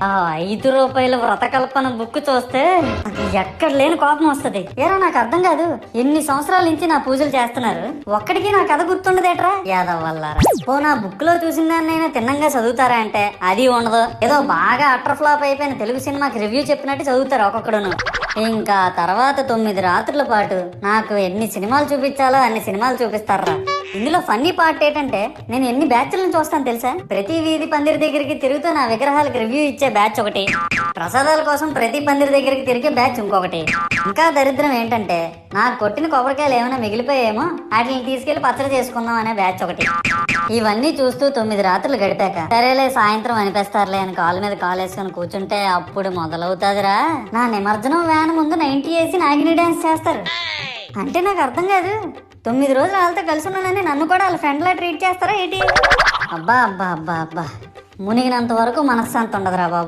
ఆ ₹5 వ్రతకల్పన బుక్ చూస్తే ఎక్కడ లేని కోపం వస్తది. ఏరా నాకు అర్థం కాదు, ఎన్ని సంవత్సరాల నుంచి నా పూజలు చేస్తున్నారు, ఒక్కడికి నా కథ గుర్తుండదేట్రా యాదవ్ వల్లారా. ఓ నా బుక్ లో చూసిన దాన్నైనా తిన్నంగా చదువుతారా అంటే అది ఉండదు. ఏదో బాగా అటర్ ఫ్లాప్ అయిపోయిన తెలుగు సినిమాకి రివ్యూ చెప్పినట్టు చదువుతారు ఒక్కొక్కడును. ఇంకా తర్వాత 9 రాత్రుల పాటు నాకు ఎన్ని సినిమాలు చూపించాలో అన్ని సినిమాలు చూపిస్తారా. ఇందులో ఫన్నీ పార్ట్ ఏంటంటే నేను ఎన్ని బ్యాచ్లను చూస్తాను తెలుసా. ప్రతి వీధి పందిరి దగ్గరికి తిరుగుతూ నా విగ్రహాలకు రివ్యూ ఇచ్చే బ్యాచ్ ఒకటి, ప్రసాదాల కోసం ప్రతి పందిరి దగ్గరికి తిరిగే బ్యాచ్ ఇంకొకటి, ఇంకా దరిద్రం ఏంటంటే నాకు కొట్టిన కొబ్బరికాయలు ఏమైనా మిగిలిపోయేమో వాటిని తీసుకెళ్లి పచ్చడి చేసుకుందాం అనే బ్యాచ్ ఒకటి. ఇవన్నీ చూస్తూ 9 రాత్రులు గడిపాక సరేలే సాయంత్రం అనిపిస్తారులే అని కాలు మీద కాలు వేసుకొని కూర్చుంటే అప్పుడు మొదలవుతాదిరా నా నిమజ్జనం వ్యాన్ ముందు 90 వేసి నాగిని డాన్స్ చేస్తారు. అంటే నాకు అర్థం కాదు, 9 రోజులు వాళ్ళతో కలిసి ఉన్నానని నన్ను కూడా వాళ్ళ ఫ్రెండ్ లా ట్రీట్ చేస్తారా ఏంటి? అబ్బా అబ్బా అబ్బా అబ్బా, మునిగినంత వరకు మనశ్శాంతి ఉండదురా బాబు.